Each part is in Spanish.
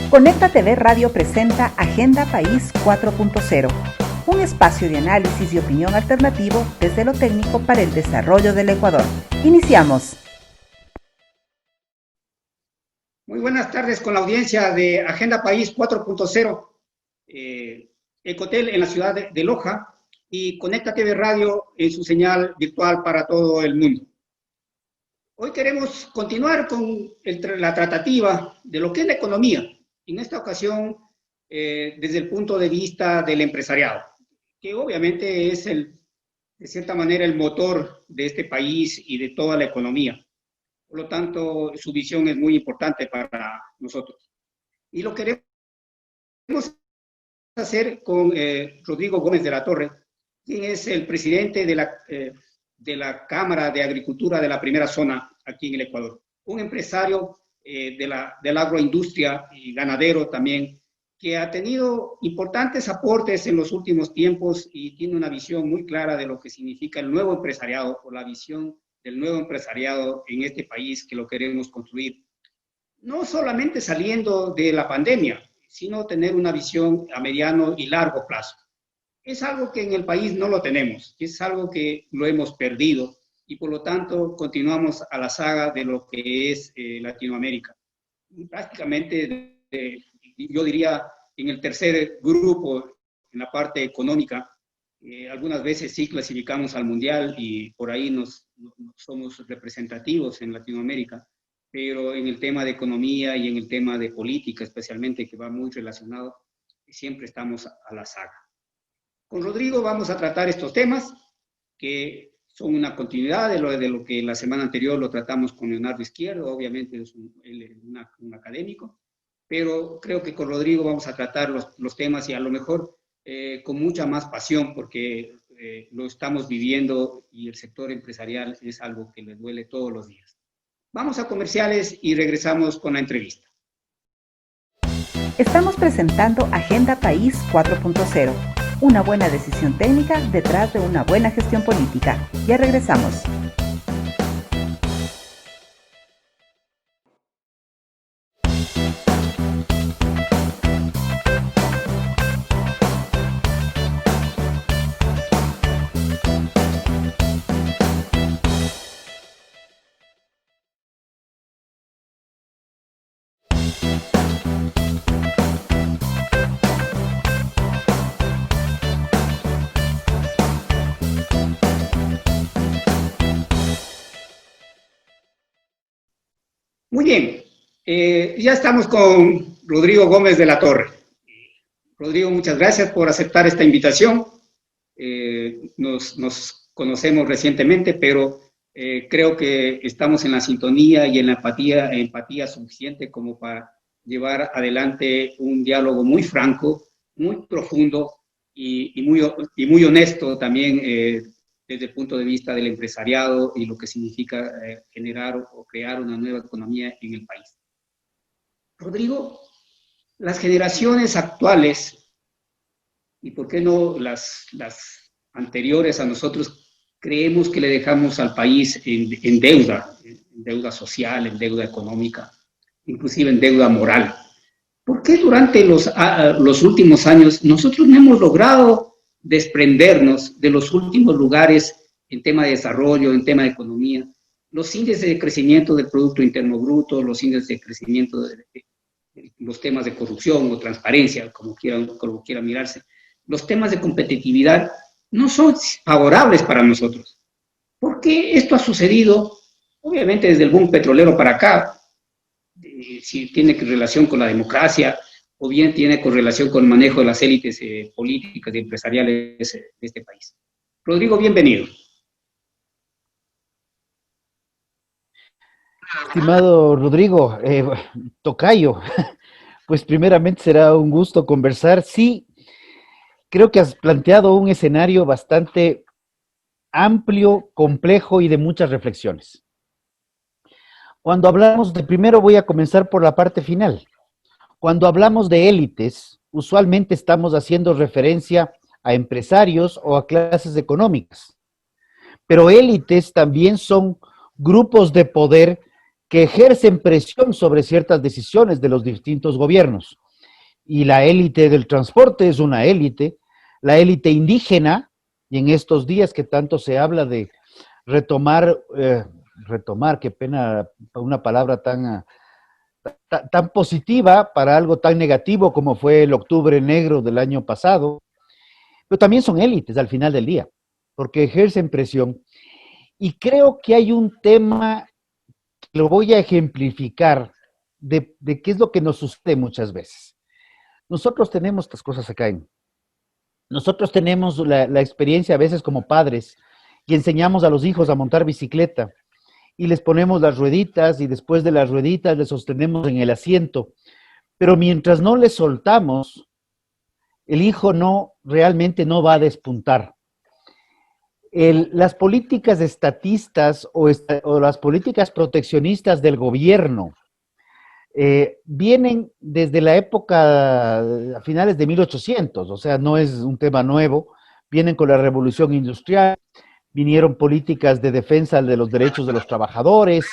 Conecta TV Radio presenta Agenda País 4.0, un espacio de análisis y opinión alternativo desde lo técnico para el desarrollo del Ecuador. Iniciamos. Muy buenas tardes con la audiencia de Agenda País 4.0, Ecotel en la ciudad de Loja y Conecta TV Radio en su señal virtual para todo el mundo. Hoy queremos continuar con la tratativa de lo que es la economía, en esta ocasión desde el punto de vista del empresariado, que obviamente es de cierta manera el motor de este país y de toda la economía. Por lo tanto, su visión es muy importante para nosotros. Y lo queremos hacer con Rodrigo Gómez de la Torre, quien es el presidente de la Cámara de Agricultura de la primera zona aquí en el Ecuador. Un empresario de la agroindustria y ganadero también, que ha tenido importantes aportes en los últimos tiempos y tiene una visión muy clara de lo que significa el nuevo empresariado o la visión del nuevo empresariado en este país que lo queremos construir. No solamente saliendo de la pandemia, sino tener una visión a mediano y largo plazo. Es algo que en el país no lo tenemos, es algo que lo hemos perdido y por lo tanto continuamos a la saga de lo que es Latinoamérica. Y prácticamente, yo diría, en el tercer grupo, en la parte económica, algunas veces sí clasificamos al mundial y por ahí somos representativos en Latinoamérica, pero en el tema de economía y en el tema de política especialmente, que va muy relacionado, siempre estamos a la saga. Con Rodrigo vamos a tratar estos temas que son una continuidad de lo que la semana anterior lo tratamos con Leonardo Izquierdo, obviamente es un académico, pero creo que con Rodrigo vamos a tratar los temas y a lo mejor con mucha más pasión porque lo estamos viviendo y el sector empresarial es algo que le duele todos los días. Vamos a comerciales y regresamos con la entrevista. Estamos presentando Agenda País 4.0, una buena decisión técnica detrás de una buena gestión política. Ya regresamos. Muy bien, ya estamos con Rodrigo Gómez de la Torre. Rodrigo, muchas gracias por aceptar esta invitación. Nos conocemos recientemente, pero creo que estamos en la sintonía y en la empatía suficiente como para llevar adelante un diálogo muy franco, muy profundo y muy honesto también desde el punto de vista del empresariado y lo que significa generar o crear una nueva economía en el país. Rodrigo, las generaciones actuales, y por qué no las anteriores a nosotros, creemos que le dejamos al país en deuda social, en deuda económica, inclusive en deuda moral. ¿Por qué durante los últimos años nosotros no hemos logrado desprendernos de los últimos lugares en tema de desarrollo, en tema de economía, los índices de crecimiento del Producto Interno Bruto, los índices de crecimiento de los temas de corrupción o transparencia, como quiera mirarse, los temas de competitividad no son favorables para nosotros? ¿Por qué esto ha sucedido? Obviamente desde el boom petrolero para acá, si tiene relación con la democracia, o bien tiene correlación con el manejo de las élites políticas y empresariales de este país. Rodrigo, bienvenido. Estimado Rodrigo, tocayo, pues primeramente será un gusto conversar. Sí, creo que has planteado un escenario bastante amplio, complejo y de muchas reflexiones. Cuando hablamos primero voy a comenzar por la parte final. Cuando hablamos de élites, usualmente estamos haciendo referencia a empresarios o a clases económicas. Pero élites también son grupos de poder que ejercen presión sobre ciertas decisiones de los distintos gobiernos. Y la élite del transporte es una élite, la élite indígena, y en estos días que tanto se habla de retomar, qué pena, una palabra tan positiva para algo tan negativo como fue el Octubre Negro del año pasado, pero también son élites al final del día, porque ejercen presión. Y creo que hay un tema que lo voy a ejemplificar de qué es lo que nos sucede muchas veces. Nosotros tenemos estas cosas acá. Nosotros tenemos la experiencia a veces como padres y enseñamos a los hijos a montar bicicleta y les ponemos las rueditas y después de las rueditas les sostenemos en el asiento. Pero mientras no les soltamos, el hijo realmente no va a despuntar. Las políticas estatistas o las políticas proteccionistas del gobierno vienen desde la época, a finales de 1800, o sea, no es un tema nuevo, vienen con la revolución industrial, vinieron políticas de defensa de los derechos de los trabajadores,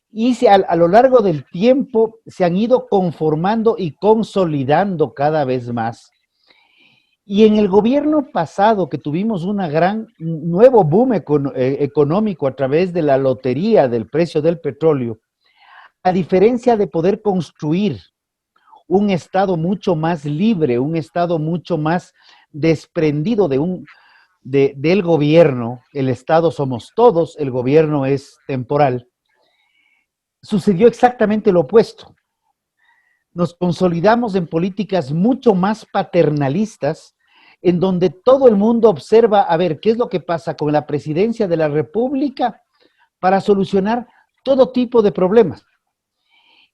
y a lo largo del tiempo se han ido conformando y consolidando cada vez más. Y en el gobierno pasado, que tuvimos un nuevo boom económico a través de la lotería del precio del petróleo, a diferencia de poder construir un Estado mucho más libre, un Estado mucho más desprendido del gobierno, el Estado somos todos, el gobierno es temporal, sucedió exactamente lo opuesto. Nos consolidamos en políticas mucho más paternalistas, en donde todo el mundo observa, a ver, ¿qué es lo que pasa con la presidencia de la República para solucionar todo tipo de problemas?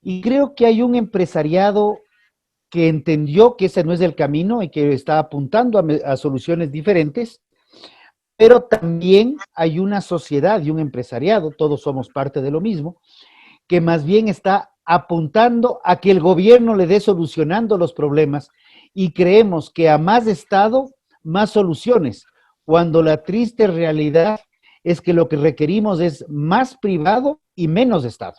Y creo que hay un empresariado que entendió que ese no es el camino y que está apuntando a soluciones diferentes, pero también hay una sociedad y un empresariado, todos somos parte de lo mismo, que más bien está apuntando a que el gobierno le dé solucionando los problemas y creemos que a más Estado, más soluciones, cuando la triste realidad es que lo que requerimos es más privado y menos Estado.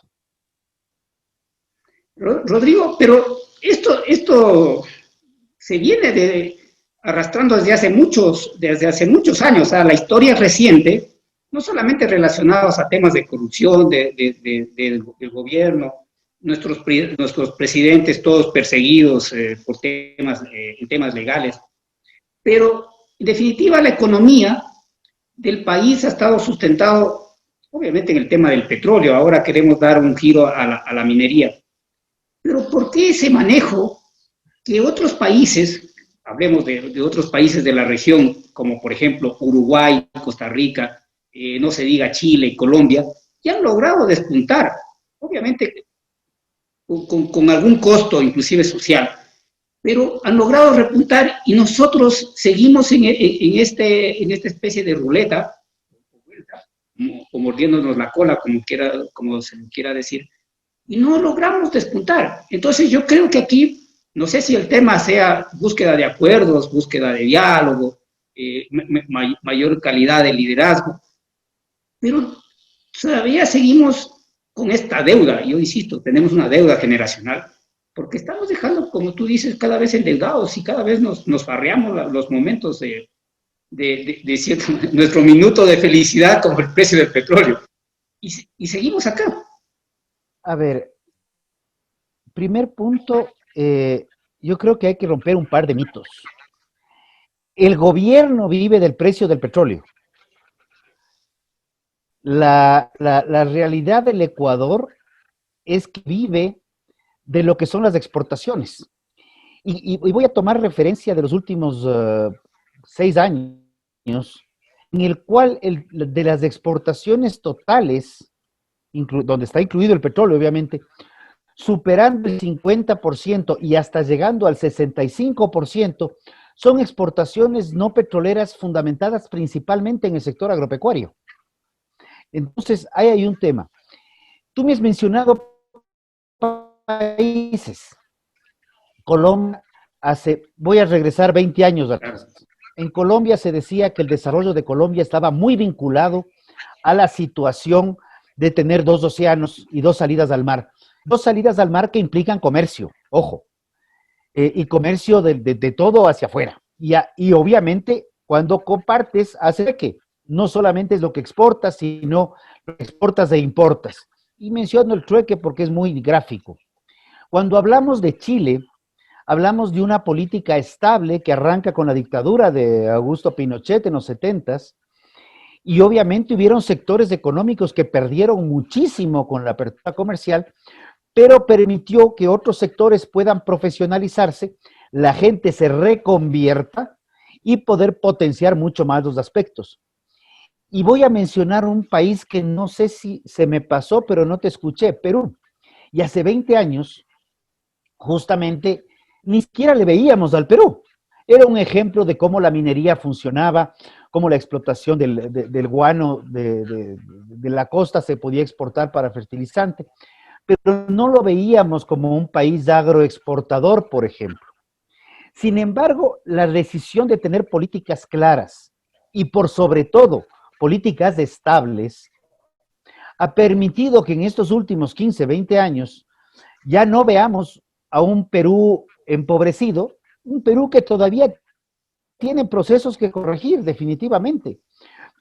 Rodrigo, pero esto se viene arrastrando desde hace muchos años. La historia reciente, no solamente relacionados a temas de corrupción del gobierno, nuestros presidentes todos perseguidos por temas legales, pero en definitiva la economía del país ha estado sustentado, obviamente en el tema del petróleo. Ahora queremos dar un giro a la minería. Pero ¿por qué ese manejo que otros países, hablemos de otros países de la región, como por ejemplo Uruguay, Costa Rica, no se diga Chile y Colombia, ya han logrado despuntar, obviamente con algún costo inclusive social, pero han logrado repuntar y nosotros seguimos en esta especie de ruleta, o mordiéndonos la cola, como se quiera decir, y no logramos despuntar. Entonces yo creo que aquí, no sé si el tema sea búsqueda de acuerdos, búsqueda de diálogo, mayor calidad de liderazgo, pero todavía seguimos con esta deuda. Yo insisto, tenemos una deuda generacional, porque estamos dejando, como tú dices, cada vez endeudados y cada vez nos farreamos los momentos de cierto, nuestro minuto de felicidad como el precio del petróleo. Y seguimos acá. A ver, primer punto, yo creo que hay que romper un par de mitos. El gobierno vive del precio del petróleo. La realidad del Ecuador es que vive de lo que son las exportaciones. Y voy a tomar referencia de los últimos 6 años, en el cual de las exportaciones totales, donde está incluido el petróleo, obviamente, superando el 50% y hasta llegando al 65%, son exportaciones no petroleras fundamentadas principalmente en el sector agropecuario. Entonces, ahí hay un tema. Tú me has mencionado países. Colombia, voy a regresar 20 años atrás. En Colombia se decía que el desarrollo de Colombia estaba muy vinculado a la situación de tener dos océanos y dos salidas al mar. Dos salidas al mar que implican comercio, ojo, y comercio de todo hacia afuera. Y obviamente, cuando compartes, hace que no solamente es lo que exportas, sino lo que exportas e importas. Y menciono el trueque porque es muy gráfico. Cuando hablamos de Chile, hablamos de una política estable que arranca con la dictadura de Augusto Pinochet en los 70s, y obviamente hubieron sectores económicos que perdieron muchísimo con la apertura comercial, pero permitió que otros sectores puedan profesionalizarse, la gente se reconvierta y poder potenciar mucho más los aspectos. Y voy a mencionar un país que no sé si se me pasó, pero no te escuché, Perú. Y hace 20 años, justamente, ni siquiera le veíamos al Perú. Era un ejemplo de cómo la minería funcionaba, cómo la explotación del guano de la costa se podía exportar para fertilizante, pero no lo veíamos como un país agroexportador, por ejemplo. Sin embargo, la decisión de tener políticas claras y por sobre todo políticas estables ha permitido que en estos últimos 15, 20 años ya no veamos a un Perú empobrecido, un Perú que todavía tiene procesos que corregir definitivamente,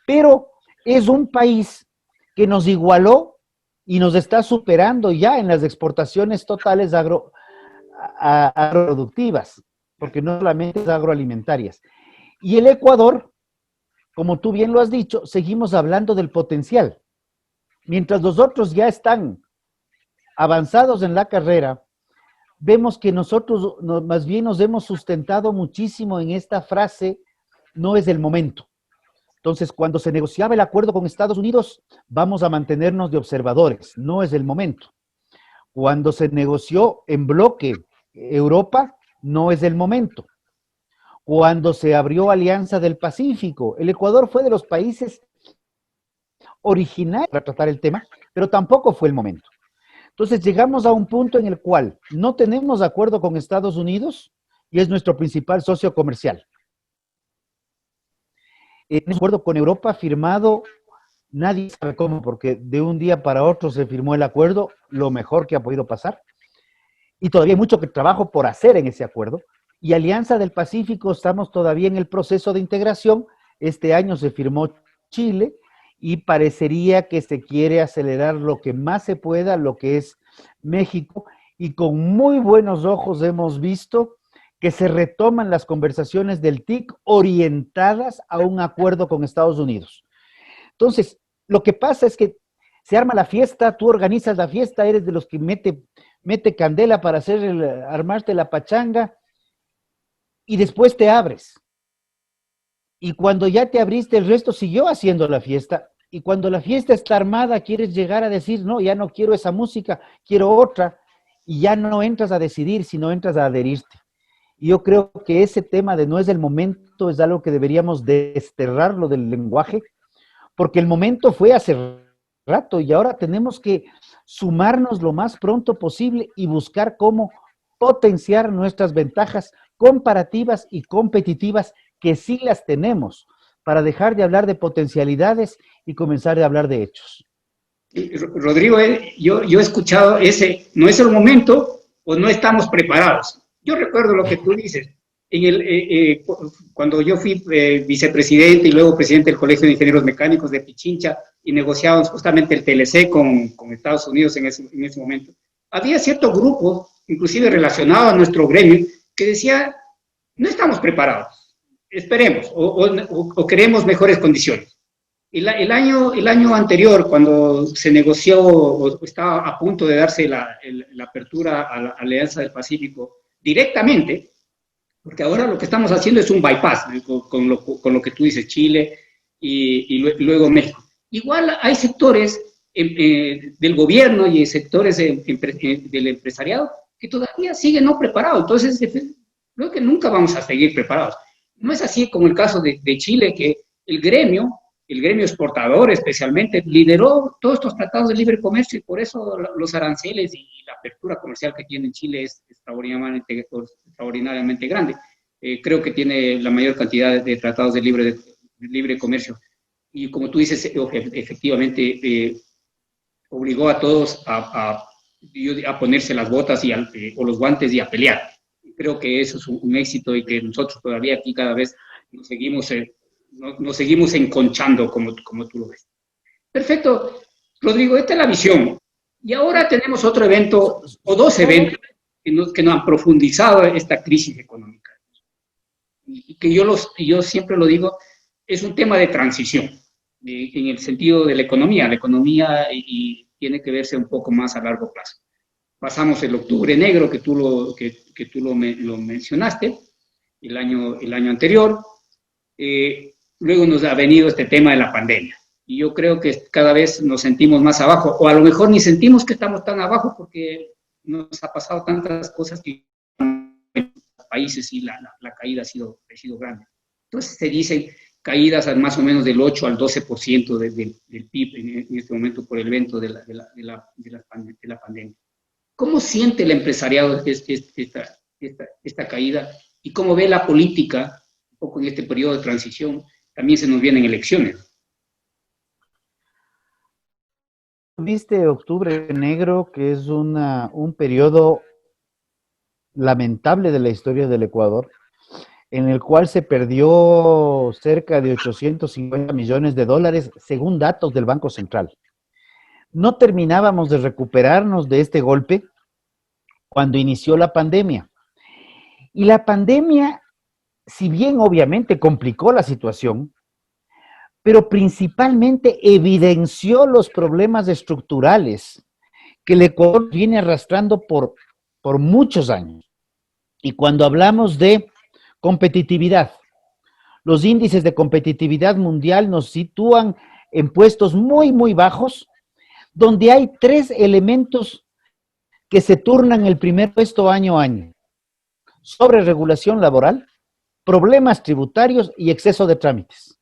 pero es un país que nos igualó y nos está superando ya en las exportaciones totales agroproductivas, porque no solamente es agroalimentarias. Y el Ecuador, como tú bien lo has dicho, seguimos hablando del potencial. Mientras los otros ya están avanzados en la carrera, vemos que nosotros más bien nos hemos sustentado muchísimo en esta frase, no es el momento. Entonces, cuando se negociaba el acuerdo con Estados Unidos, vamos a mantenernos de observadores, no es el momento. Cuando se negoció en bloque Europa, no es el momento. Cuando se abrió Alianza del Pacífico, el Ecuador fue de los países originales para tratar el tema, pero tampoco fue el momento. Entonces llegamos a un punto en el cual no tenemos acuerdo con Estados Unidos y es nuestro principal socio comercial. En acuerdo con Europa firmado, nadie sabe cómo, porque de un día para otro se firmó el acuerdo, lo mejor que ha podido pasar. Y todavía hay mucho trabajo por hacer en ese acuerdo. Y Alianza del Pacífico, estamos todavía en el proceso de integración. Este año se firmó Chile y parecería que se quiere acelerar lo que más se pueda, lo que es México. Y con muy buenos ojos hemos visto que se retoman las conversaciones del TIC orientadas a un acuerdo con Estados Unidos. Entonces, lo que pasa es que se arma la fiesta, tú organizas la fiesta, eres de los que mete candela para armarte la pachanga y después te abres. Y cuando ya te abriste, el resto siguió haciendo la fiesta. Y cuando la fiesta está armada, quieres llegar a decir, no, ya no quiero esa música, quiero otra. Y ya no entras a decidir, sino entras a adherirte. Y yo creo que ese tema de no es el momento es algo que deberíamos desterrarlo del lenguaje, porque el momento fue hace rato y ahora tenemos que sumarnos lo más pronto posible y buscar cómo potenciar nuestras ventajas comparativas y competitivas, que sí las tenemos, para dejar de hablar de potencialidades y comenzar a hablar de hechos. Rodrigo, yo he escuchado ese, no es el momento o no estamos preparados. Yo recuerdo lo que tú dices. Cuando yo fui vicepresidente y luego presidente del Colegio de Ingenieros Mecánicos de Pichincha y negociábamos justamente el TLC con Estados Unidos en ese momento, había ciertos grupos, inclusive relacionados a nuestro gremio, que decía, no estamos preparados, esperemos, o queremos mejores condiciones. El año anterior, cuando se negoció o estaba a punto de darse la apertura a la Alianza del Pacífico directamente, porque ahora lo que estamos haciendo es un bypass, con lo que tú dices, Chile y luego México. Igual hay sectores del gobierno y sectores del empresariado que todavía siguen no preparados. Entonces, creo que nunca vamos a seguir preparados. No es así como el caso de Chile, que el gremio exportador especialmente, lideró todos estos tratados de libre comercio y por eso los aranceles y la apertura comercial que tiene Chile es extraordinariamente grande. Creo que tiene la mayor cantidad de tratados de libre comercio. Y como tú dices, efectivamente, obligó a todos a ponerse las botas o los guantes y a pelear. Creo que eso es un éxito y que nosotros todavía aquí cada vez nos seguimos enconchando como tú lo ves. Perfecto. Rodrigo, esta es la visión. Y ahora tenemos otro evento, o dos eventos, que nos han profundizado esta crisis económica. Y que yo siempre lo digo, es un tema de transición, en el sentido de la economía. La economía y tiene que verse un poco más a largo plazo. Pasamos el octubre negro, que tú lo mencionaste, el año anterior. Luego nos ha venido este tema de la pandemia. Y yo creo que cada vez nos sentimos más abajo, o a lo mejor ni sentimos que estamos tan abajo porque nos ha pasado tantas cosas que en los países y la caída ha sido grande. Entonces se dicen caídas más o menos del 8 al 12% del PIB en este momento por el evento de la pandemia. ¿Cómo siente el empresariado esta caída y cómo ve la política un poco en este periodo de transición? También se nos vienen elecciones. Viste Octubre Negro, que es un periodo lamentable de la historia del Ecuador, en el cual se perdió cerca de 850 millones de dólares, según datos del Banco Central. No terminábamos de recuperarnos de este golpe cuando inició la pandemia. Y la pandemia, si bien obviamente complicó la situación, pero principalmente evidenció los problemas estructurales que el Ecuador viene arrastrando por muchos años. Y cuando hablamos de competitividad, los índices de competitividad mundial nos sitúan en puestos muy, muy bajos, donde hay tres elementos que se turnan el primer puesto año a año: sobreregulación laboral, problemas tributarios y exceso de trámites.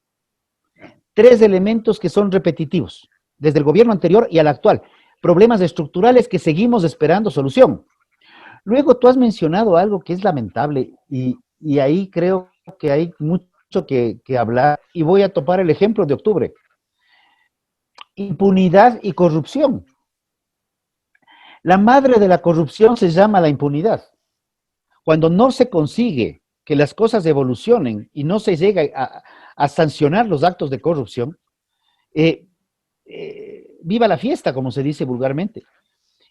Tres elementos que son repetitivos, desde el gobierno anterior y al actual. Problemas estructurales que seguimos esperando solución. Luego tú has mencionado algo que es lamentable y ahí creo que hay mucho que hablar y voy a topar el ejemplo de octubre. Impunidad y corrupción. La madre de la corrupción se llama la impunidad. Cuando no se consigue que las cosas evolucionen y no se llega a sancionar los actos de corrupción, viva la fiesta, como se dice vulgarmente.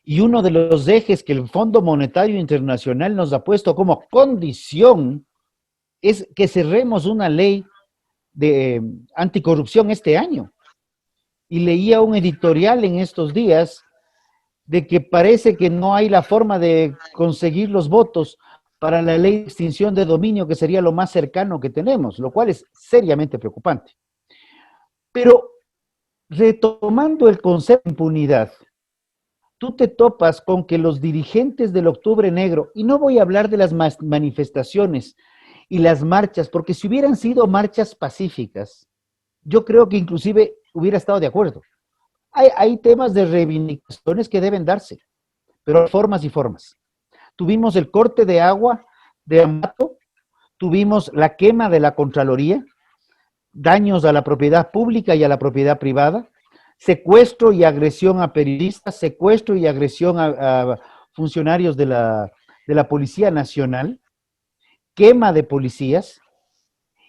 Y uno de los ejes que el Fondo Monetario Internacional nos ha puesto como condición es que cerremos una ley de anticorrupción este año. Y leía un editorial en estos días de que parece que no hay la forma de conseguir los votos para la ley de extinción de dominio, que sería lo más cercano que tenemos, lo cual es seriamente preocupante. Pero retomando el concepto de impunidad, tú te topas con que los dirigentes del Octubre Negro, y no voy a hablar de las manifestaciones y las marchas, porque si hubieran sido marchas pacíficas, yo creo que inclusive hubiera estado de acuerdo. Hay temas de reivindicaciones que deben darse, pero hay formas y formas. Tuvimos el corte de agua de Ambato, tuvimos la quema de la Contraloría, daños a la propiedad pública y a la propiedad privada, secuestro y agresión a periodistas, secuestro y agresión a funcionarios de la Policía Nacional, quema de policías,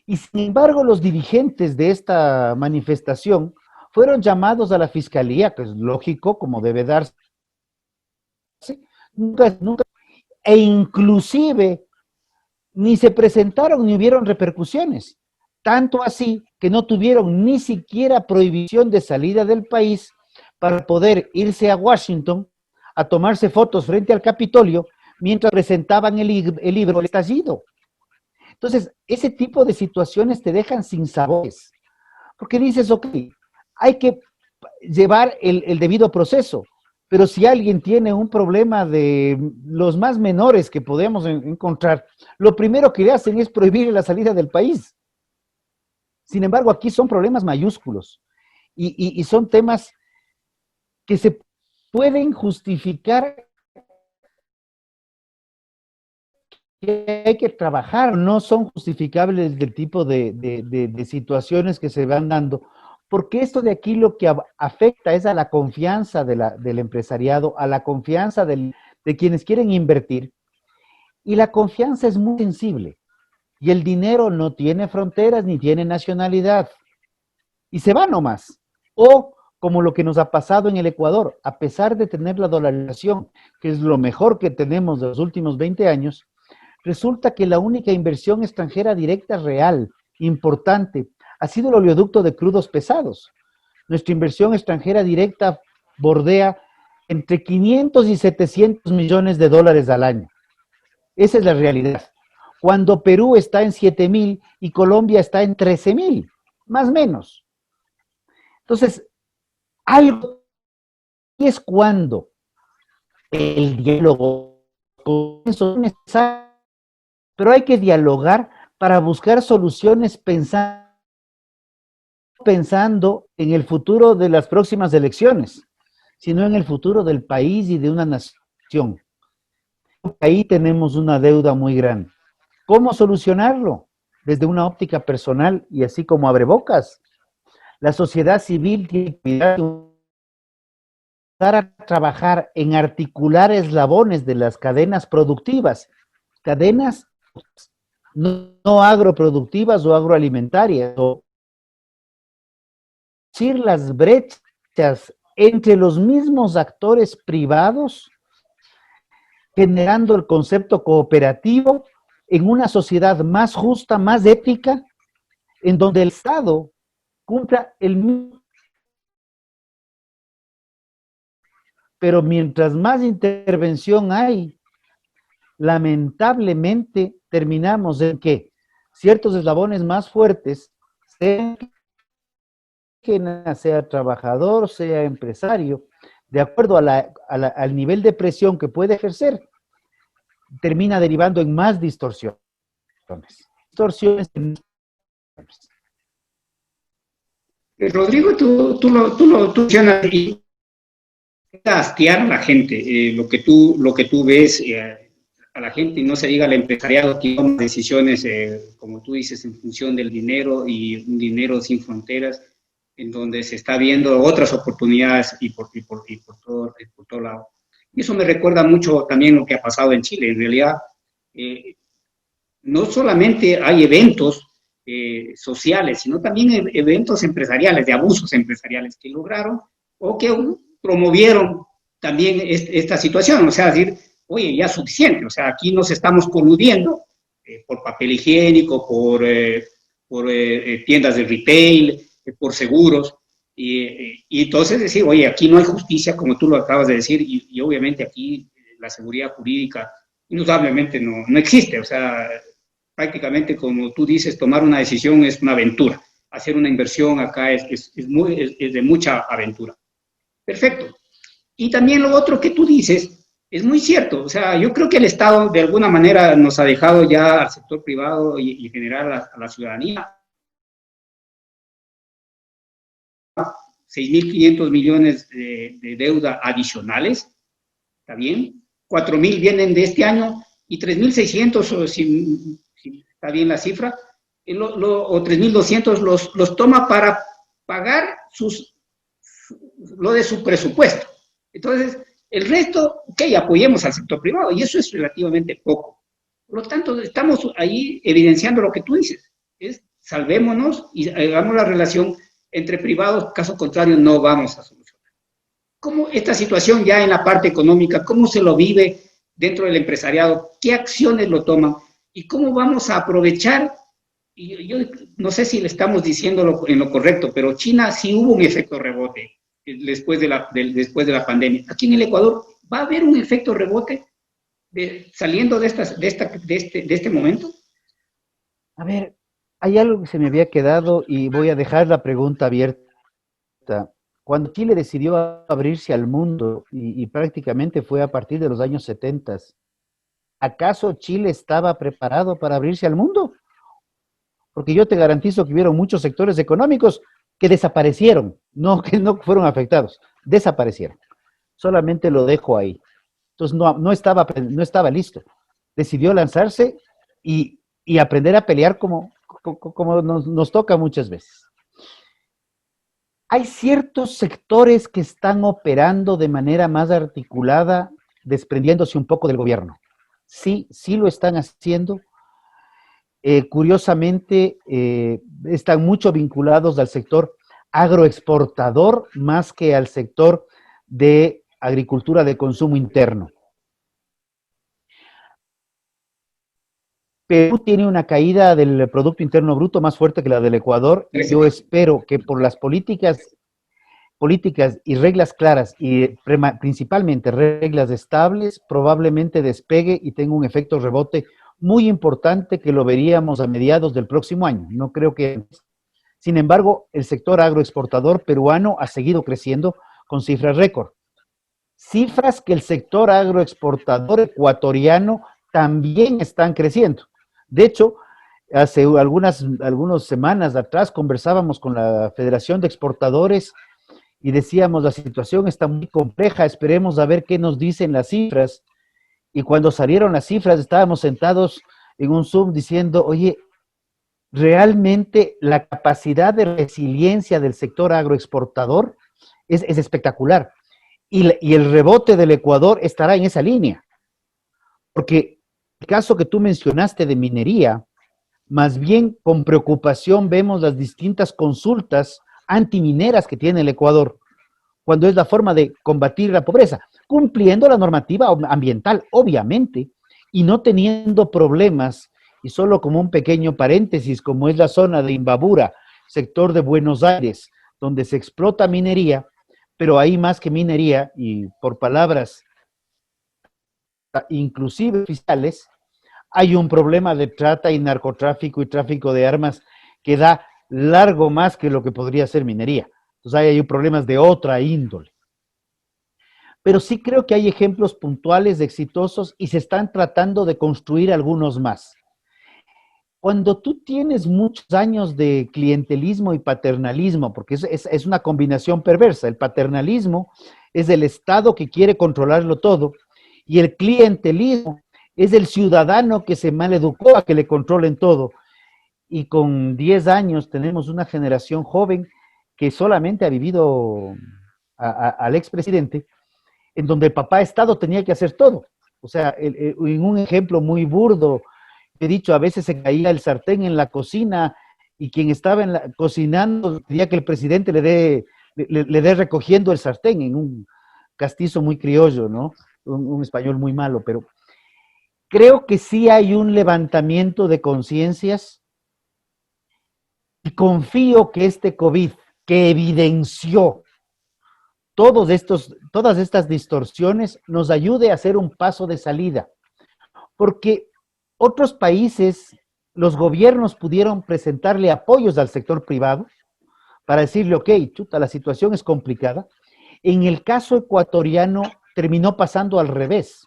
y sin embargo los dirigentes de esta manifestación fueron llamados a la fiscalía, que es lógico, como debe darse, nunca, e inclusive ni se presentaron ni hubieron repercusiones, tanto así que no tuvieron ni siquiera prohibición de salida del país para poder irse a Washington a tomarse fotos frente al Capitolio mientras presentaban el libro El Estallido. Entonces, ese tipo de situaciones te dejan sin sabores, porque dices, ok, hay que llevar el debido proceso, pero si alguien tiene un problema de los más menores que podemos encontrar, lo primero que le hacen es prohibir la salida del país. Sin embargo, aquí son problemas mayúsculos y son temas que se pueden justificar, que hay que trabajar, no son justificables del tipo de situaciones que se van dando, porque esto de aquí lo que afecta es a la confianza del empresariado, a la confianza de quienes quieren invertir, y la confianza es muy sensible, y el dinero no tiene fronteras ni tiene nacionalidad, y se va nomás. O como lo que nos ha pasado en el Ecuador, a pesar de tener la dolarización, que es lo mejor que tenemos de los últimos 20 años, resulta que la única inversión extranjera directa real, importante, ha sido el oleoducto de crudos pesados. Nuestra inversión extranjera directa bordea entre 500 y 700 millones de dólares al año. Esa es la realidad. Cuando Perú está en 7,000 y Colombia está en 13,000, más o menos. Entonces, algo es cuando el diálogo es necesario, pero hay que dialogar para buscar soluciones pensando en el futuro de las próximas elecciones, sino en el futuro del país y de una nación. Ahí tenemos una deuda muy grande. ¿Cómo solucionarlo? Desde una óptica personal y así como abrebocas. La sociedad civil tiene que empezar a trabajar en articular eslabones de las cadenas productivas, cadenas no agroproductivas o agroalimentarias, o reducir las brechas entre los mismos actores privados, generando el concepto cooperativo en una sociedad más justa, más ética, en donde el Estado cumpla el mismo. Pero mientras más intervención hay, lamentablemente terminamos en que ciertos eslabones más fuertes, sea trabajador, sea empresario, de acuerdo al nivel de presión que puede ejercer, termina derivando en más distorsiones. Distorsiones. Rodrigo, tú mencionas y hastiar a la gente, lo que tú ves a la gente, y no se diga al empresariado que toma decisiones, como tú dices, en función del dinero y un dinero sin fronteras, en donde se está viendo otras oportunidades y por todo lado. Y eso me recuerda mucho también lo que ha pasado en Chile. En realidad, no solamente hay eventos sociales, sino también eventos empresariales, de abusos empresariales que lograron o que promovieron también esta situación. O sea, decir, oye, ya es suficiente, o sea, aquí nos estamos coludiendo por papel higiénico, por tiendas de retail, por seguros, y entonces decir, oye, aquí no hay justicia, como tú lo acabas de decir, y obviamente aquí la seguridad jurídica indudablemente no existe, o sea, prácticamente como tú dices, tomar una decisión es una aventura, hacer una inversión acá es de mucha aventura. Perfecto. Y también lo otro que tú dices es muy cierto, o sea, yo creo que el Estado de alguna manera nos ha dejado ya al sector privado y en general a la ciudadanía 6.500 millones de deuda adicionales, ¿está bien? 4.000 vienen de este año y 3.600, si está bien la cifra, o 3.200 los toma para pagar lo de su presupuesto. Entonces, el resto, ok, apoyemos al sector privado, y eso es relativamente poco. Por lo tanto, estamos ahí evidenciando lo que tú dices, es salvémonos y hagamos la relación entre privados, caso contrario no vamos a solucionar. ¿Cómo esta situación ya en la parte económica, cómo se lo vive dentro del empresariado? ¿Qué acciones lo toman? ¿Y cómo vamos a aprovechar? Y yo no sé si le estamos diciendo en lo correcto, pero China sí hubo un efecto rebote después de la pandemia. Aquí en el Ecuador va a haber un efecto rebote saliendo de este momento. A ver, hay algo que se me había quedado y voy a dejar la pregunta abierta. Cuando Chile decidió abrirse al mundo y prácticamente fue a partir de los años 70, ¿acaso Chile estaba preparado para abrirse al mundo? Porque yo te garantizo que hubieron muchos sectores económicos que desaparecieron, no que no fueron afectados, desaparecieron. Solamente lo dejo ahí. Entonces no estaba listo. Decidió lanzarse y aprender a pelear como nos toca muchas veces. Hay ciertos sectores que están operando de manera más articulada, desprendiéndose un poco del gobierno. Sí, sí lo están haciendo. Curiosamente, están mucho vinculados al sector agroexportador más que al sector de agricultura de consumo interno. Perú tiene una caída del Producto Interno Bruto más fuerte que la del Ecuador. Yo espero que por las políticas y reglas claras y principalmente reglas estables, probablemente despegue y tenga un efecto rebote muy importante que lo veríamos a mediados del próximo año. No creo que... Sin embargo, el sector agroexportador peruano ha seguido creciendo con cifras récord. Cifras que el sector agroexportador ecuatoriano también están creciendo. De hecho, hace algunas semanas atrás conversábamos con la Federación de Exportadores y decíamos, la situación está muy compleja, esperemos a ver qué nos dicen las cifras. Y cuando salieron las cifras, estábamos sentados en un Zoom diciendo, oye, realmente la capacidad de resiliencia del sector agroexportador es espectacular. Y el rebote del Ecuador estará en esa línea. Porque el caso que tú mencionaste de minería, más bien con preocupación vemos las distintas consultas antimineras que tiene el Ecuador, cuando es la forma de combatir la pobreza, cumpliendo la normativa ambiental, obviamente, y no teniendo problemas, y solo como un pequeño paréntesis, como es la zona de Imbabura, sector de Buenos Aires, donde se explota minería, pero ahí más que minería, y por palabras inclusive oficiales, hay un problema de trata y narcotráfico y tráfico de armas que da largo más que lo que podría ser minería. Entonces hay problemas de otra índole. Pero sí creo que hay ejemplos puntuales exitosos y se están tratando de construir algunos más. Cuando tú tienes muchos años de clientelismo y paternalismo, porque es una combinación perversa, el paternalismo es el Estado que quiere controlarlo todo y el clientelismo es el ciudadano que se maleducó a que le controlen todo. Y con 10 años tenemos una generación joven que solamente ha vivido al expresidente, en donde el papá Estado tenía que hacer todo. O sea, en un ejemplo muy burdo, he dicho, a veces se caía el sartén en la cocina y quien estaba cocinando tenía que el presidente le dé recogiendo el sartén en un castizo muy criollo, ¿no? Un español muy malo, pero creo que sí hay un levantamiento de conciencias y confío que este COVID, que evidenció todas estas distorsiones, nos ayude a hacer un paso de salida. Porque otros países, los gobiernos pudieron presentarle apoyos al sector privado para decirle, ok, chuta, la situación es complicada. En el caso ecuatoriano terminó pasando al revés.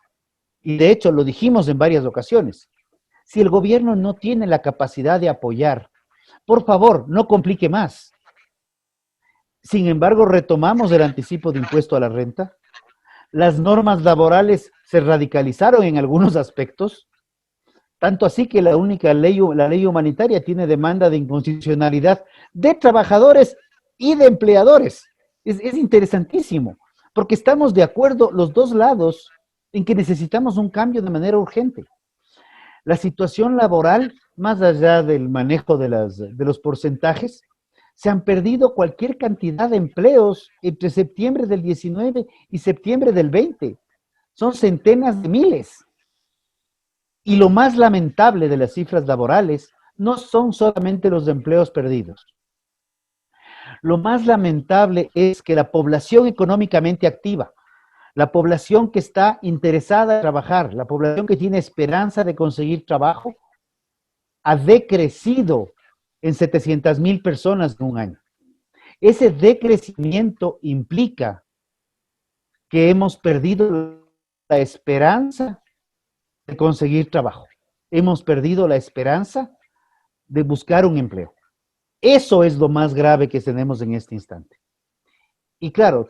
Y de hecho lo dijimos en varias ocasiones. Si el gobierno no tiene la capacidad de apoyar, por favor, no complique más. Sin embargo, retomamos el anticipo de impuesto a la renta. Las normas laborales se radicalizaron en algunos aspectos, tanto así que la ley humanitaria tiene demanda de inconstitucionalidad de trabajadores y de empleadores. Es interesantísimo, porque estamos de acuerdo los dos lados en que necesitamos un cambio de manera urgente. La situación laboral, más allá del manejo de los porcentajes, se han perdido cualquier cantidad de empleos entre septiembre del 19 y septiembre del 20. Son centenas de miles. Y lo más lamentable de las cifras laborales no son solamente los empleos perdidos. Lo más lamentable es que la población económicamente activa, la población que está interesada en trabajar, la población que tiene esperanza de conseguir trabajo, ha decrecido en 700,000 personas en un año. Ese decrecimiento implica que hemos perdido la esperanza de conseguir trabajo. Hemos perdido la esperanza de buscar un empleo. Eso es lo más grave que tenemos en este instante. Y claro,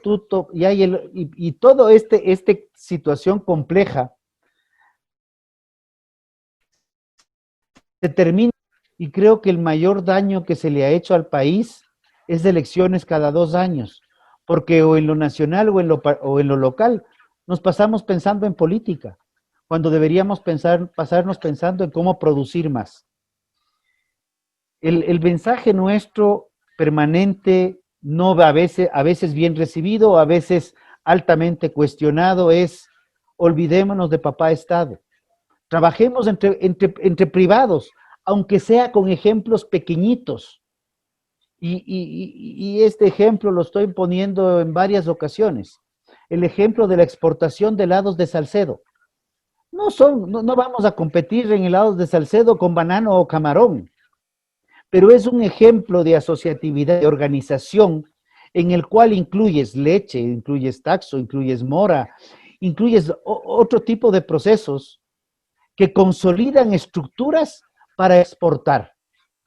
y todo esta situación compleja se termina, y creo que el mayor daño que se le ha hecho al país es de elecciones cada 2 años, porque o en lo nacional o en lo local nos pasamos pensando en política, cuando deberíamos pasarnos pensando en cómo producir más. El mensaje nuestro permanente, no a veces bien recibido, a veces altamente cuestionado, es olvidémonos de papá Estado. Trabajemos entre privados, aunque sea con ejemplos pequeñitos. Y este ejemplo lo estoy poniendo en varias ocasiones. El ejemplo de la exportación de helados de Salcedo. No vamos a competir en helados de Salcedo con banano o camarón, pero es un ejemplo de asociatividad, de organización, en el cual incluyes leche, incluyes taxo, incluyes mora, incluyes otro tipo de procesos que consolidan estructuras para exportar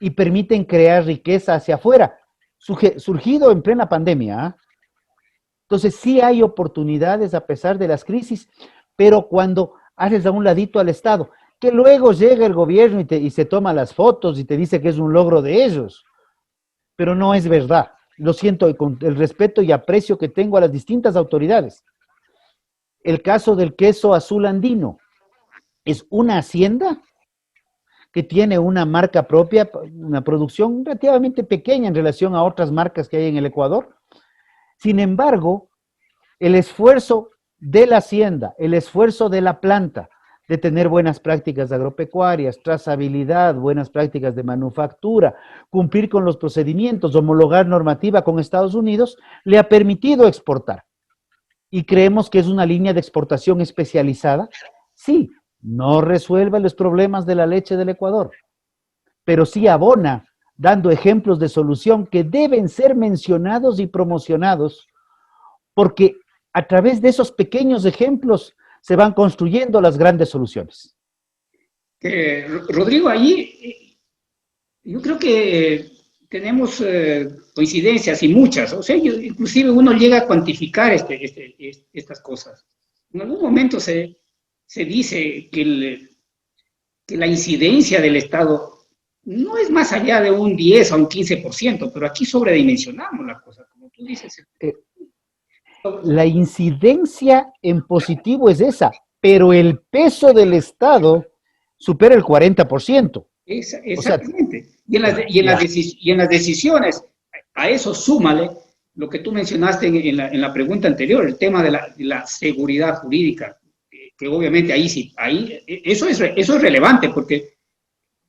y permiten crear riqueza hacia afuera, surgido en plena pandemia. Entonces sí hay oportunidades a pesar de las crisis, pero cuando haces a un ladito al Estado, que luego llega el gobierno y se toma las fotos y te dice que es un logro de ellos, pero no es verdad. Lo siento, con el respeto y aprecio que tengo a las distintas autoridades. El caso del queso azul andino es una hacienda que tiene una marca propia, una producción relativamente pequeña en relación a otras marcas que hay en el Ecuador. Sin embargo, el esfuerzo de la hacienda, el esfuerzo de la planta, de tener buenas prácticas agropecuarias, trazabilidad, buenas prácticas de manufactura, cumplir con los procedimientos, homologar normativa con Estados Unidos, le ha permitido exportar. Y creemos que es una línea de exportación especializada. Sí, no resuelve los problemas de la leche del Ecuador, pero sí abona, dando ejemplos de solución que deben ser mencionados y promocionados, porque a través de esos pequeños ejemplos se van construyendo las grandes soluciones. Rodrigo, ahí yo creo que tenemos coincidencias y muchas. O sea, inclusive uno llega a cuantificar estas cosas. En algún momento se dice que la incidencia del Estado no es más allá de un 10 a un 15%, pero aquí sobredimensionamos la cosa, como tú dices. La incidencia en positivo es esa, pero el peso del Estado supera el 40%. Exactamente. O sea, Y en las decisiones, a eso súmale lo que tú mencionaste en la pregunta anterior, el tema de la seguridad jurídica, que obviamente ahí sí, eso es relevante porque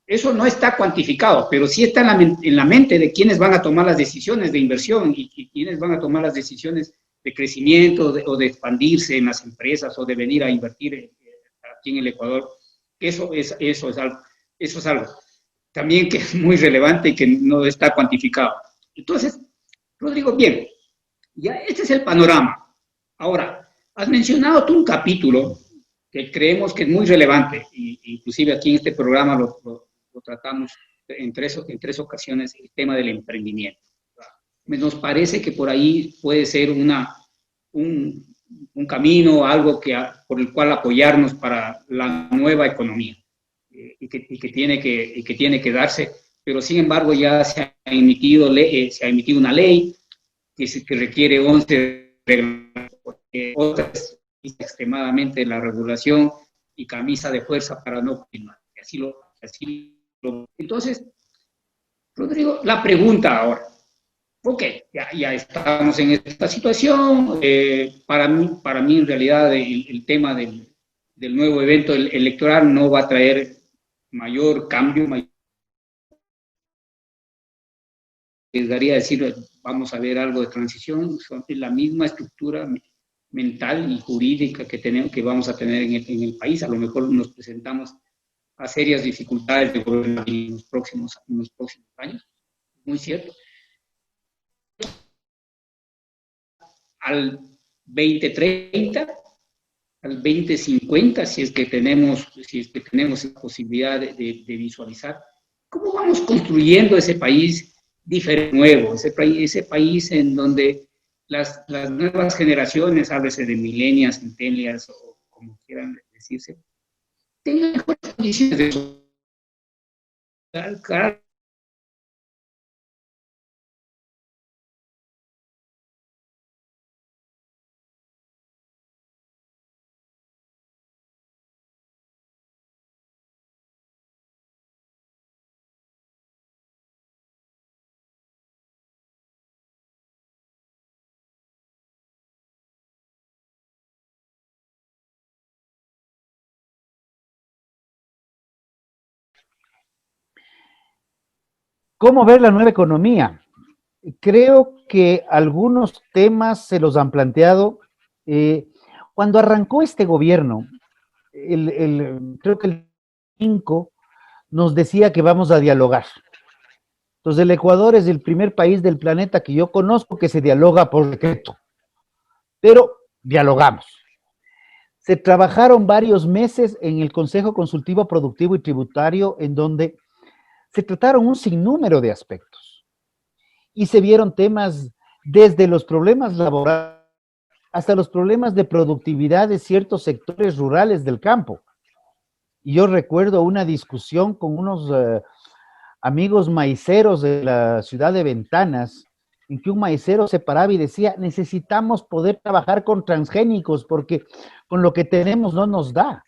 eso no está cuantificado, pero sí está en la mente de quienes van a tomar las decisiones de inversión y quienes van a tomar las decisiones de crecimiento o de expandirse en las empresas o de venir a invertir aquí en el Ecuador. Eso es algo también que es muy relevante y que no está cuantificado. Entonces, Rodrigo, bien, ya este es el panorama. Ahora, has mencionado tú un capítulo que creemos que es muy relevante, inclusive aquí en este programa lo tratamos en tres ocasiones, el tema del emprendimiento. Nos parece que por ahí puede ser un camino, algo por el cual apoyarnos para la nueva economía y que tiene que darse, pero sin embargo ya se ha emitido una ley que requiere 11 reglas, otras extremadamente la regulación y camisa de fuerza para no continuar. Entonces, Rodrigo, la pregunta ahora. Ok, ya estamos en esta situación. Para mí, en realidad, el tema del nuevo evento electoral no va a traer mayor cambio, llegaría a decir, vamos a ver algo de transición, es la misma estructura mental y jurídica que vamos a tener en el país. A lo mejor nos presentamos a serias dificultades de gobierno en los próximos años, muy cierto. Al 2030, al 2050, si es que tenemos la posibilidad de visualizar, ¿cómo vamos construyendo ese país diferente, nuevo, ese país en donde las nuevas generaciones, háblese de millennials, centennials o como quieran decirse, tengan mejores condiciones de socializar, ¿Cómo ver la nueva economía? Creo que algunos temas se los han planteado. Cuando arrancó este gobierno, creo que el 5 nos decía que vamos a dialogar. Entonces, el Ecuador es el primer país del planeta que yo conozco que se dialoga por decreto, pero dialogamos. Se trabajaron varios meses en el Consejo Consultivo Productivo y Tributario, en donde se trataron un sinnúmero de aspectos y se vieron temas desde los problemas laborales hasta los problemas de productividad de ciertos sectores rurales del campo. Y yo recuerdo una discusión con unos amigos maiceros de la ciudad de Ventanas, en que un maicero se paraba y decía, necesitamos poder trabajar con transgénicos porque con lo que tenemos no nos da.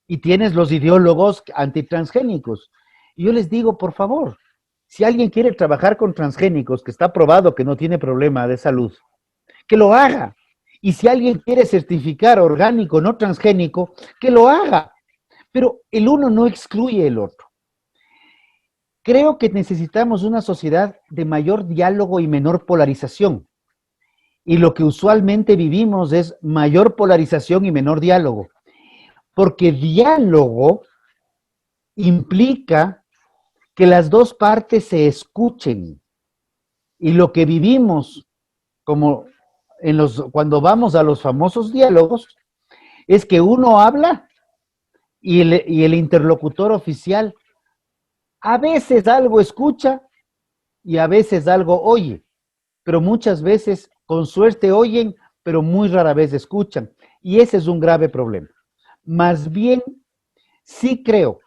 Y tienes los ideólogos antitransgénicos. Y yo les digo, por favor, si alguien quiere trabajar con transgénicos, que está probado que no tiene problema de salud, que lo haga. Y si alguien quiere certificar orgánico, no transgénico, que lo haga. Pero el uno no excluye el otro. Creo que necesitamos una sociedad de mayor diálogo y menor polarización. Y lo que usualmente vivimos es mayor polarización y menor diálogo. Porque diálogo implica que las dos partes se escuchen. Y lo que vivimos, como cuando vamos a los famosos diálogos, es que uno habla y el interlocutor oficial a veces algo escucha y a veces algo oye, pero muchas veces con suerte oyen, pero muy rara vez escuchan. Y ese es un grave problema. Más bien, sí creo,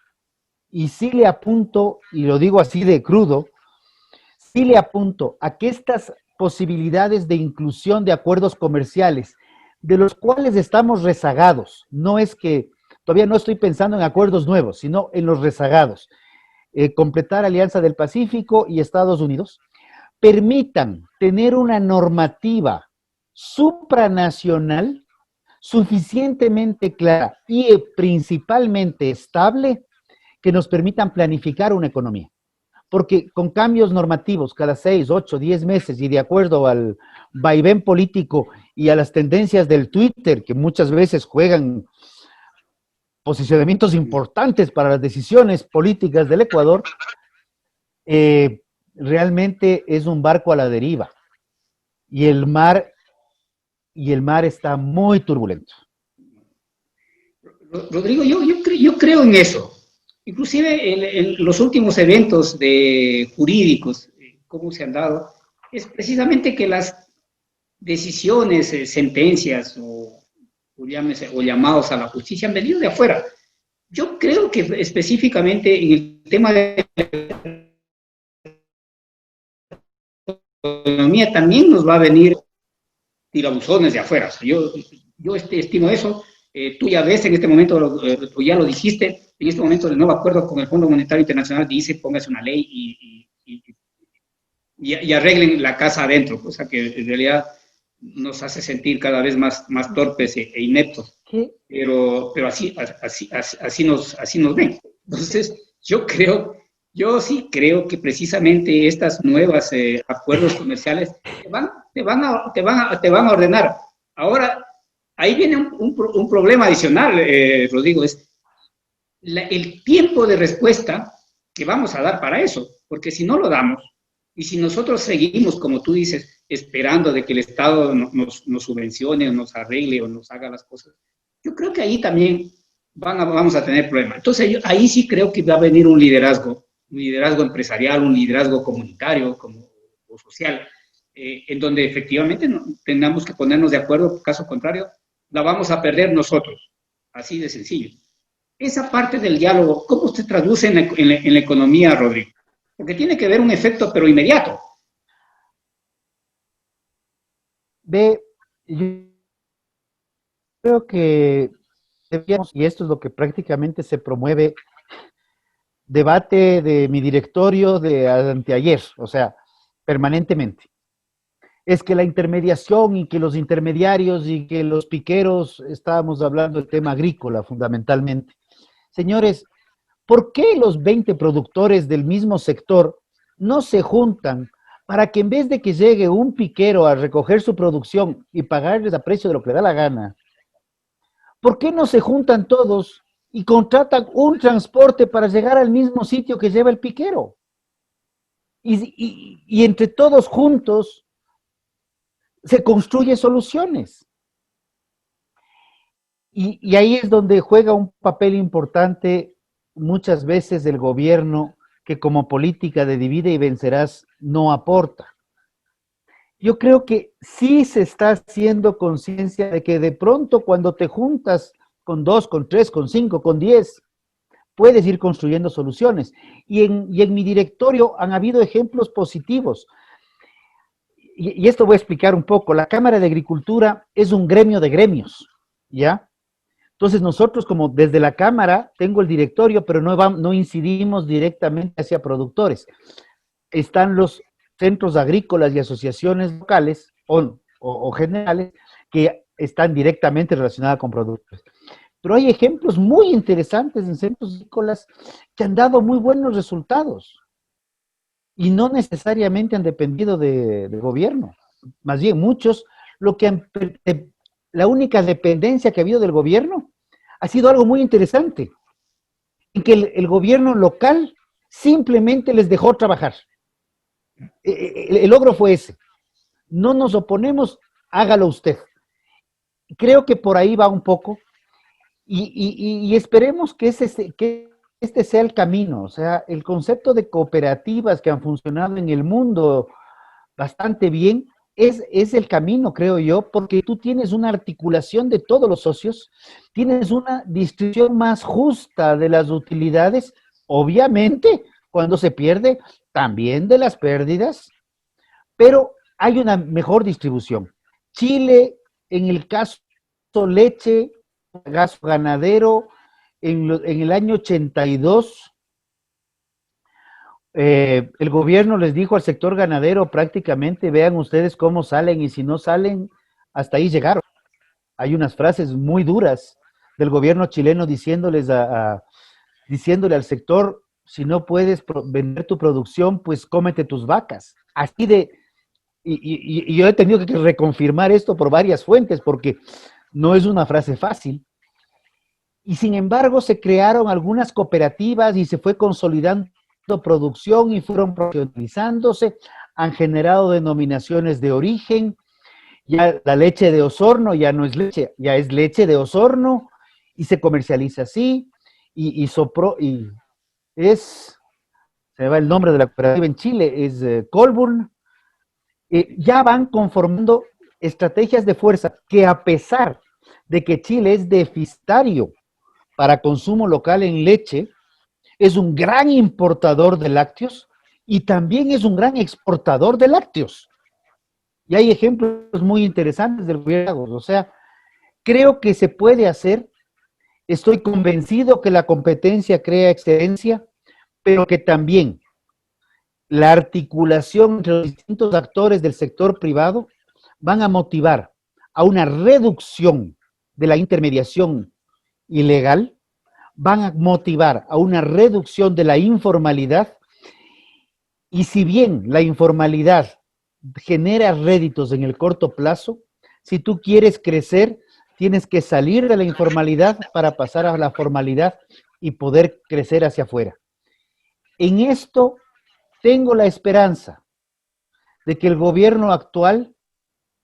y sí le apunto, y lo digo así de crudo, sí le apunto a que estas posibilidades de inclusión de acuerdos comerciales, de los cuales estamos rezagados, no es que todavía no estoy pensando en acuerdos nuevos, sino en los rezagados, completar Alianza del Pacífico y Estados Unidos, permitan tener una normativa supranacional suficientemente clara y principalmente estable que nos permitan planificar una economía. Porque con cambios normativos cada 6, 8, 10 meses y de acuerdo al vaivén político y a las tendencias del Twitter, que muchas veces juegan posicionamientos importantes para las decisiones políticas del Ecuador, realmente es un barco a la deriva y el mar está muy turbulento. Rodrigo, yo creo en eso. Inclusive en los últimos eventos jurídicos, cómo se han dado, es precisamente que las decisiones, sentencias o llamados a la justicia han venido de afuera. Yo creo que específicamente en el tema de la economía también nos va a venir tirabuzones de afuera. O sea, yo estimo eso. Tú ya ves en este momento, tú ya lo dijiste, en este momento el nuevo acuerdo con el Fondo Monetario Internacional dice póngase una ley y arreglen la casa adentro, cosa que en realidad nos hace sentir cada vez más torpes e ineptos. ¿Qué? Pero así nos ven. Entonces, yo sí creo que precisamente estas nuevas acuerdos comerciales te van a ordenar. Ahora, ahí viene un problema adicional, Rodrigo, es el tiempo de respuesta que vamos a dar para eso, porque si no lo damos, y si nosotros seguimos, como tú dices, esperando de que el Estado nos subvencione, o nos arregle, o nos haga las cosas, yo creo que ahí también vamos a tener problemas. Entonces, ahí sí creo que va a venir un liderazgo empresarial, un liderazgo comunitario o social, en donde efectivamente tengamos que ponernos de acuerdo, caso contrario, la vamos a perder nosotros, así de sencillo. Esa parte del diálogo, ¿cómo se traduce en la economía, Rodrigo? Porque tiene que haber un efecto, pero inmediato. Yo creo que debíamos, y esto es lo que prácticamente se promueve, debate de mi directorio de anteayer, o sea, permanentemente. Es que la intermediación y que los intermediarios y que los piqueros, estábamos hablando del tema agrícola fundamentalmente. Señores, ¿por qué los 20 productores del mismo sector no se juntan para que en vez de que llegue un piquero a recoger su producción y pagarles a precio de lo que le da la gana, ¿por qué no se juntan todos y contratan un transporte para llegar al mismo sitio que lleva el piquero? Y entre todos juntos se construyen soluciones. Y ahí es donde juega un papel importante muchas veces el gobierno, que como política de divide y vencerás no aporta. Yo creo que sí se está haciendo conciencia de que de pronto cuando te juntas con 2, con 3, con 5, con 10, puedes ir construyendo soluciones. Y en mi directorio han habido ejemplos positivos. Y esto voy a explicar un poco. La Cámara de Agricultura es un gremio de gremios, ¿ya? Entonces nosotros como desde la Cámara, tengo el directorio, pero no incidimos directamente hacia productores. Están los centros agrícolas y asociaciones locales o generales que están directamente relacionadas con productores. Pero hay ejemplos muy interesantes en centros agrícolas que han dado muy buenos resultados y no necesariamente han dependido de gobierno. Más bien muchos, la única dependencia que ha habido del gobierno ha sido algo muy interesante, en que el gobierno local simplemente les dejó trabajar. El logro fue ese. No nos oponemos, hágalo usted. Creo que por ahí va un poco y esperemos que este sea el camino. O sea, el concepto de cooperativas que han funcionado en el mundo bastante bien es el camino, creo yo, porque tú tienes una articulación de todos los socios, tienes una distribución más justa de las utilidades, obviamente, cuando se pierde, también de las pérdidas, pero hay una mejor distribución. Chile, en el caso leche, gas ganadero, en el año 82, el gobierno les dijo al sector ganadero prácticamente, vean ustedes cómo salen y si no salen, hasta ahí llegaron. Hay unas frases muy duras del gobierno chileno diciéndole al sector, si no puedes vender tu producción, pues cómete tus vacas. Así y yo he tenido que reconfirmar esto por varias fuentes porque no es una frase fácil. Y sin embargo se crearon algunas cooperativas y se fue consolidando producción y fueron profesionalizándose, han generado denominaciones de origen, ya la leche de Osorno ya no es leche, ya es leche de Osorno y se comercializa así y se me va el nombre de la cooperativa en Chile, es Colburn, ya van conformando estrategias de fuerza que a pesar de que Chile es deficitario para consumo local en leche, es un gran importador de lácteos y también es un gran exportador de lácteos. Y hay ejemplos muy interesantes del gobierno. O sea, creo que se puede hacer. Estoy convencido que la competencia crea excelencia, pero que también la articulación entre los distintos actores del sector privado van a motivar a una reducción de la intermediación ilegal, van a motivar a una reducción de la informalidad, y si bien la informalidad genera réditos en el corto plazo, si tú quieres crecer, tienes que salir de la informalidad para pasar a la formalidad y poder crecer hacia afuera. En esto tengo la esperanza de que el gobierno actual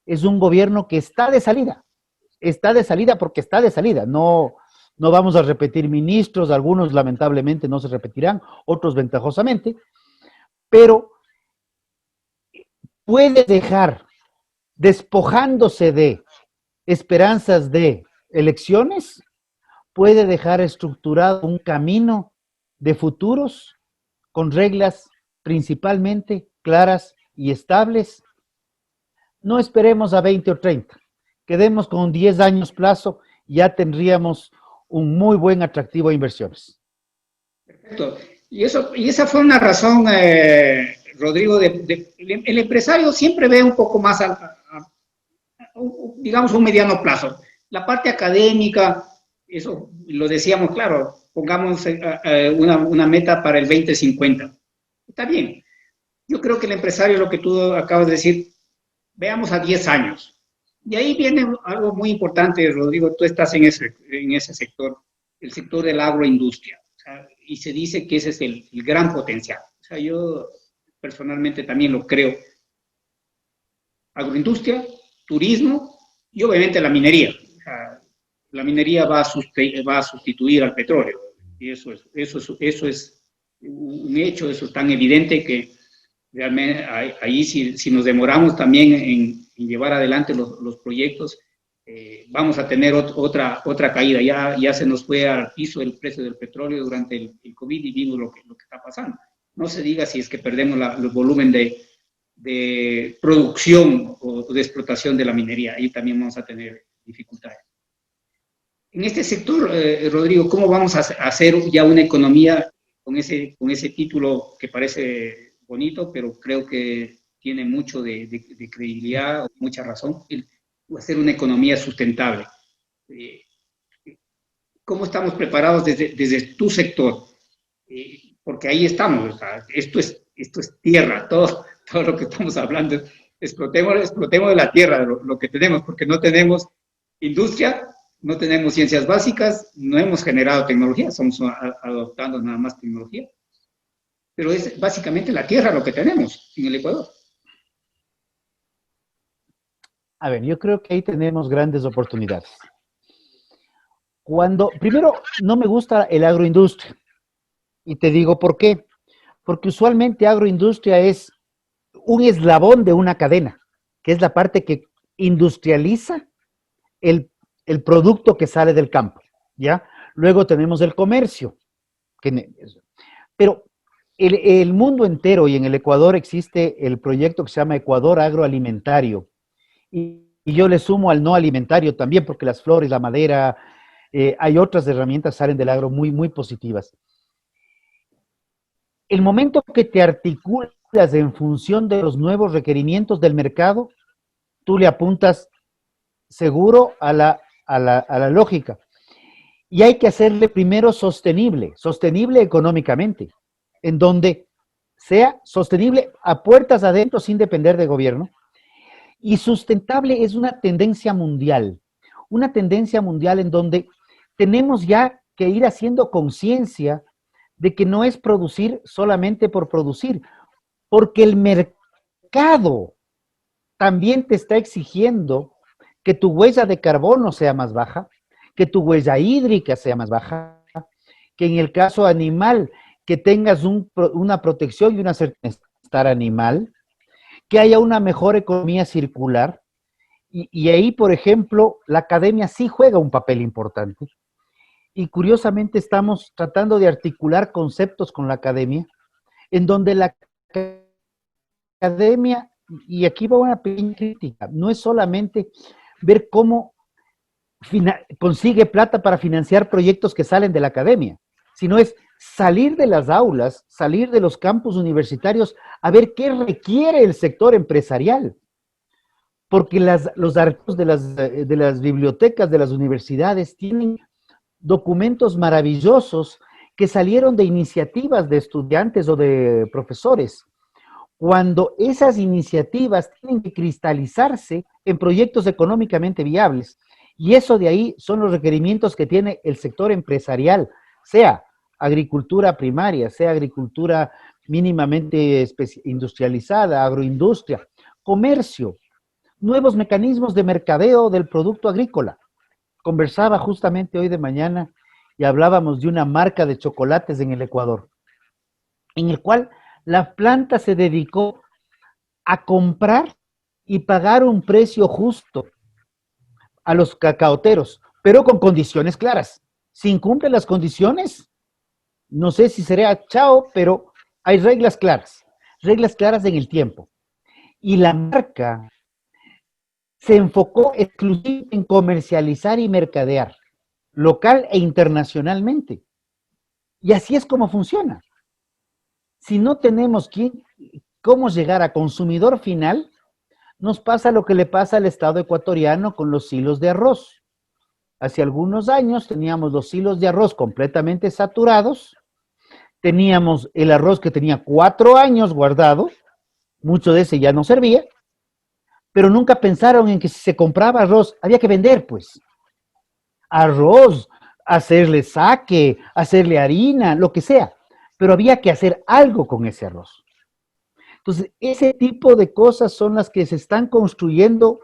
es un gobierno que está de salida porque está de salida, no vamos a repetir ministros, algunos lamentablemente no se repetirán, otros ventajosamente, pero puede dejar, despojándose de esperanzas de elecciones, puede dejar estructurado un camino de futuros con reglas principalmente claras y estables. No esperemos a 20 o 30, quedemos con 10 años plazo, ya tendríamos un muy buen atractivo a inversiones. Perfecto. Y esa fue una razón, Rodrigo, el empresario siempre ve un poco más, digamos, un mediano plazo. La parte académica, eso lo decíamos, claro, pongamos una meta para el 2050. Está bien, Yo creo que el empresario, lo que tú acabas de decir, veamos a 10 años. Y ahí viene algo muy importante, Rodrigo, tú estás en ese sector, el sector de la agroindustria. O sea, y se dice que ese es el gran potencial. O sea, yo personalmente también lo creo. Agroindustria, turismo y obviamente la minería. O sea, la minería va a sustituir al petróleo. Y eso es un hecho, eso es tan evidente que realmente ahí si nos demoramos también en llevar adelante los proyectos, vamos a tener otra caída. Ya se nos fue al piso el precio del petróleo durante el COVID y vimos lo que está pasando. No se diga si es que perdemos el volumen de producción o de explotación de la minería. Ahí también vamos a tener dificultades. En este sector, Rodrigo, ¿cómo vamos a hacer ya una economía con ese título que parece bonito, pero creo que tiene mucho de credibilidad, mucha razón, hacer una economía sustentable? ¿Cómo estamos preparados desde tu sector? Porque ahí estamos, o sea, esto es tierra, todo lo que estamos hablando, explotemos de la tierra lo que tenemos, porque no tenemos industria, no tenemos ciencias básicas, no hemos generado tecnología, estamos adoptando nada más tecnología. Pero es básicamente la tierra lo que tenemos en el Ecuador. A ver, yo creo que ahí tenemos grandes oportunidades. Primero, no me gusta el agroindustria. Y te digo por qué. Porque usualmente agroindustria es un eslabón de una cadena, que es la parte que industrializa el producto que sale del campo, ¿ya? Luego tenemos el comercio. Pero el mundo entero y en el Ecuador existe el proyecto que se llama Ecuador Agroalimentario. Y yo le sumo al no alimentario también, porque las flores, la madera, hay otras herramientas que salen del agro muy, muy positivas. El momento que te articulas en función de los nuevos requerimientos del mercado, tú le apuntas seguro a la lógica. Y hay que hacerle primero sostenible económicamente, en donde sea sostenible a puertas adentro sin depender de gobierno. Y sustentable es una tendencia mundial en donde tenemos ya que ir haciendo conciencia de que no es producir solamente por producir, porque el mercado también te está exigiendo que tu huella de carbono sea más baja, que tu huella hídrica sea más baja, que en el caso animal, que tengas una protección y una bienestar animal, que haya una mejor economía circular, y ahí, por ejemplo, la academia sí juega un papel importante. Y curiosamente estamos tratando de articular conceptos con la academia, en donde la academia, y aquí va una pequeña crítica, no es solamente ver cómo consigue plata para financiar proyectos que salen de la academia, sino es salir de las aulas, salir de los campus universitarios, a ver qué requiere el sector empresarial. Porque los archivos de las bibliotecas de las universidades tienen documentos maravillosos que salieron de iniciativas de estudiantes o de profesores. Cuando esas iniciativas tienen que cristalizarse en proyectos económicamente viables, y eso de ahí son los requerimientos que tiene el sector empresarial, sea agricultura primaria, sea agricultura mínimamente industrializada, agroindustria, comercio, nuevos mecanismos de mercadeo del producto agrícola. Conversaba justamente hoy de mañana y hablábamos de una marca de chocolates en el Ecuador, en el cual la planta se dedicó a comprar y pagar un precio justo a los cacaoteros, pero con condiciones claras. Si incumplen las condiciones, no sé si será chao, pero hay reglas claras en el tiempo. Y la marca se enfocó exclusivamente en comercializar y mercadear, local e internacionalmente. Y así es como funciona. Si no tenemos cómo llegar a consumidor final, nos pasa lo que le pasa al Estado ecuatoriano con los silos de arroz. Hace algunos años teníamos los silos de arroz completamente saturados, teníamos el arroz que tenía 4 años guardado, mucho de ese ya no servía, pero nunca pensaron en que si se compraba arroz, había que vender, pues. Arroz, hacerle saque, hacerle harina, lo que sea, pero había que hacer algo con ese arroz. Entonces, ese tipo de cosas son las que se están construyendo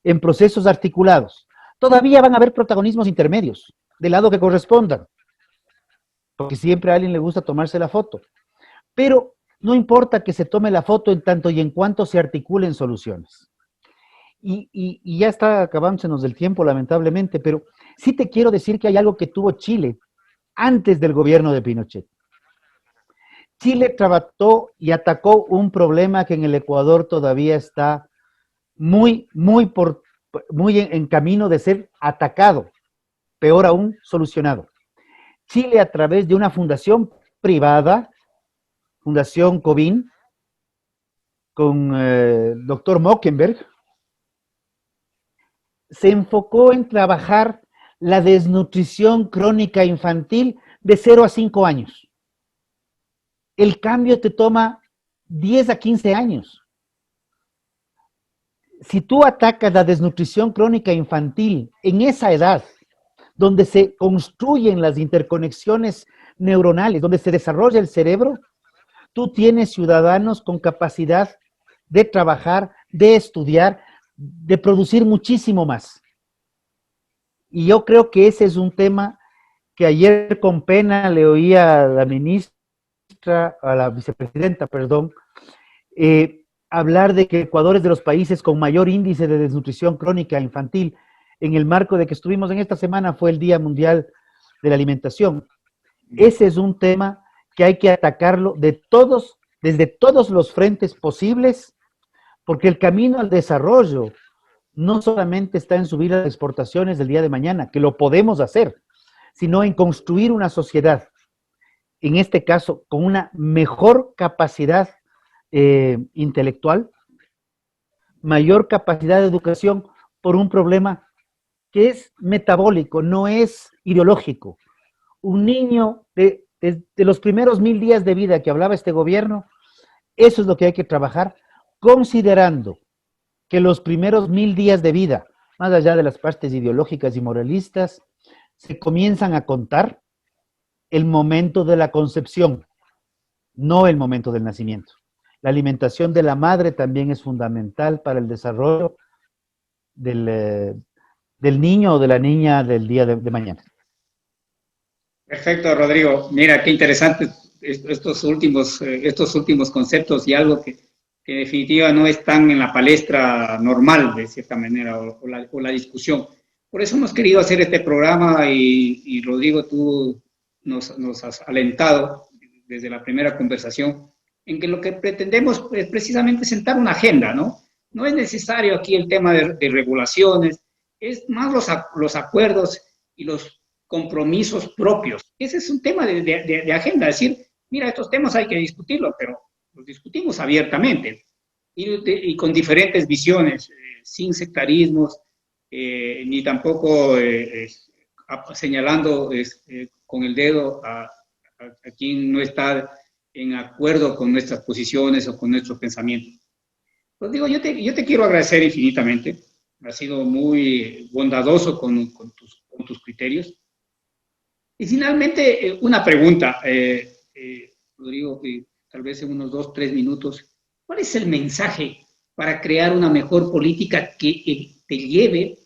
en procesos articulados. Todavía van a haber protagonismos intermedios, del lado que correspondan, porque siempre a alguien le gusta tomarse la foto. Pero no importa que se tome la foto en tanto y en cuanto se articulen soluciones. Y ya está acabándosenos del tiempo, lamentablemente, pero sí te quiero decir que hay algo que tuvo Chile antes del gobierno de Pinochet. Chile trató y atacó un problema que en el Ecuador todavía está muy en camino de ser atacado, peor aún, solucionado. Chile, a través de una fundación privada, Fundación Covin, con doctor Mockenberg, se enfocó en trabajar la desnutrición crónica infantil de 0 a 5 años. El cambio te toma 10 a 15 años. Si tú atacas la desnutrición crónica infantil en esa edad, donde se construyen las interconexiones neuronales, donde se desarrolla el cerebro, tú tienes ciudadanos con capacidad de trabajar, de estudiar, de producir muchísimo más. Y yo creo que ese es un tema que ayer con pena le oía a la ministra, a la vicepresidenta, perdón, hablar de que Ecuador es de los países con mayor índice de desnutrición crónica infantil, en el marco de que estuvimos en esta semana, fue el Día Mundial de la Alimentación. Ese es un tema que hay que atacarlo desde todos los frentes posibles, porque el camino al desarrollo no solamente está en subir las exportaciones del día de mañana, que lo podemos hacer, sino en construir una sociedad, en este caso, con una mejor capacidad intelectual, mayor capacidad de educación por un problema que es metabólico, no es ideológico. Un niño de los primeros 1000 días de vida que hablaba este gobierno, eso es lo que hay que trabajar, considerando que los primeros 1000 días de vida, más allá de las partes ideológicas y moralistas, se comienzan a contar el momento de la concepción, no el momento del nacimiento. La alimentación de la madre también es fundamental para el desarrollo del niño o de la niña del día de mañana. Perfecto, Rodrigo. Mira, qué interesante estos últimos conceptos y algo que en definitiva no están en la palestra normal, de cierta manera, o la discusión. Por eso hemos querido hacer este programa y Rodrigo, tú nos has alentado desde la primera conversación en que lo que pretendemos es precisamente sentar una agenda, ¿no? No es necesario aquí el tema de regulaciones, es más los acuerdos y los compromisos propios. Ese es un tema de agenda, es decir, mira, estos temas hay que discutirlos, pero los discutimos abiertamente y con diferentes visiones, sin sectarismos, ni tampoco señalando con el dedo a quien no está en acuerdo con nuestras posiciones o con nuestros pensamientos. Pues digo, yo te quiero agradecer infinitamente, has sido muy bondadoso con tus criterios. Y finalmente, una pregunta, Rodrigo, que tal vez en unos 2, 3 minutos, ¿cuál es el mensaje para crear una mejor política que te lleve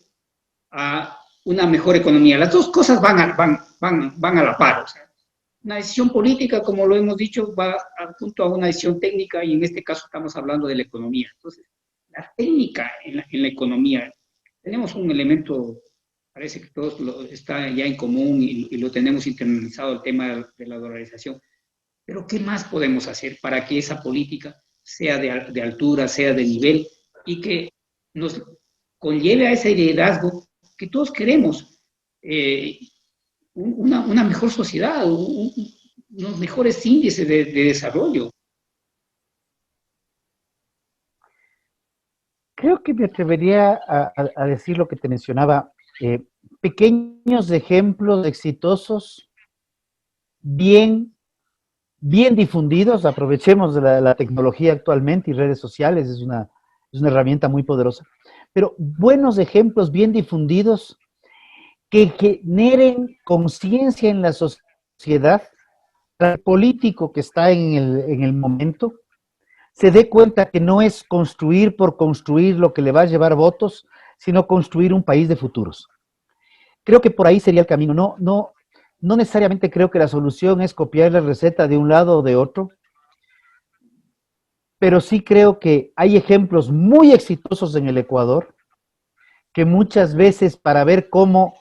a una mejor economía? Las dos cosas van a la par. O sea, una decisión política, como lo hemos dicho, va junto a una decisión técnica y en este caso estamos hablando de la economía. Entonces, la técnica en la economía, tenemos un elemento, parece que todos está ya en común y lo tenemos internalizado, el tema de la dolarización. Pero ¿qué más podemos hacer para que esa política sea de altura, sea de nivel y que nos conlleve a ese liderazgo que todos queremos? Una mejor sociedad, unos mejores índices de desarrollo. Creo que me atrevería a decir lo que te mencionaba, pequeños ejemplos exitosos, bien bien difundidos, aprovechemos de la tecnología actualmente y redes sociales, es una herramienta muy poderosa, pero buenos ejemplos bien difundidos que generen conciencia en la sociedad, el político que está en el momento, se dé cuenta que no es construir por construir lo que le va a llevar votos, sino construir un país de futuros. Creo que por ahí sería el camino. No necesariamente creo que la solución es copiar la receta de un lado o de otro, pero sí creo que hay ejemplos muy exitosos en el Ecuador que muchas veces para ver cómo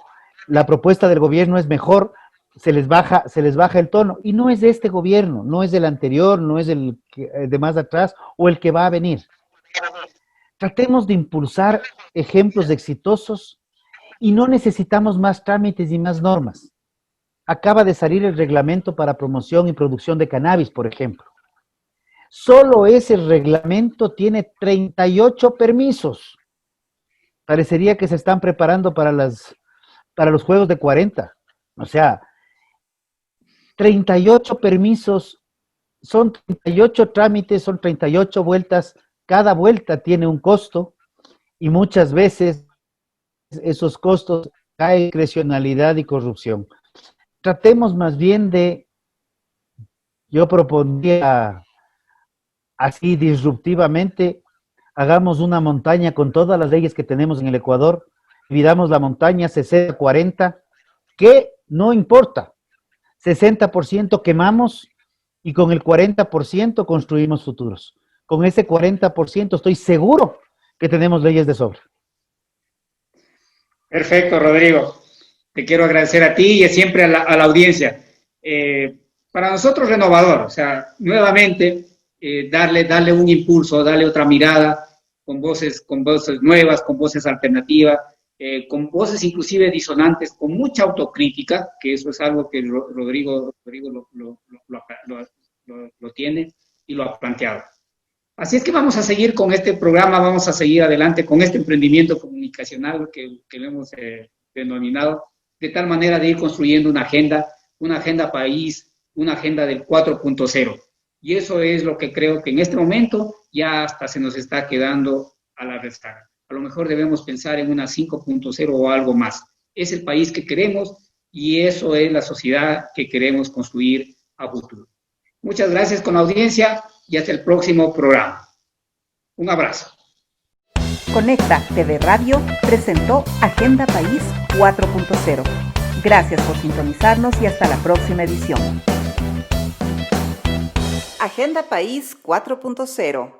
la propuesta del gobierno es mejor, se les baja el tono. Y no es de este gobierno, no es del anterior, no es del de más atrás o el que va a venir. Tratemos de impulsar ejemplos exitosos y no necesitamos más trámites y más normas. Acaba de salir el reglamento para promoción y producción de cannabis, por ejemplo. Solo ese reglamento tiene 38 permisos. Parecería que se están preparando para los juegos de 40. O sea, 38 permisos, son 38 trámites, son 38 vueltas. Cada vuelta tiene un costo y muchas veces esos costos caen discrecionalidad y corrupción. Tratemos más bien de, yo propondría así disruptivamente, hagamos una montaña con todas las leyes que tenemos en el Ecuador, dividamos la montaña 60-40, que no importa, 60% quemamos y con el 40% construimos futuros. Con ese 40% estoy seguro que tenemos leyes de sobra. Perfecto, Rodrigo. Te quiero agradecer a ti y siempre a la audiencia. Para nosotros renovador, o sea, nuevamente darle un impulso, darle otra mirada, con voces nuevas, con voces alternativas, con voces inclusive disonantes, con mucha autocrítica, que eso es algo que Rodrigo lo tiene y lo ha planteado. Así es que vamos a seguir con este programa, vamos a seguir adelante con este emprendimiento comunicacional que lo hemos denominado, de tal manera de ir construyendo una agenda país, una agenda del 4.0. Y eso es lo que creo que en este momento ya hasta se nos está quedando a la restaura. A lo mejor debemos pensar en una 5.0 o algo más. Es el país que queremos y eso es la sociedad que queremos construir a futuro. Muchas gracias con la audiencia y hasta el próximo programa. Un abrazo. Conecta TV Radio presentó Agenda País 4.0. Gracias por sintonizarnos y hasta la próxima edición. Agenda País 4.0.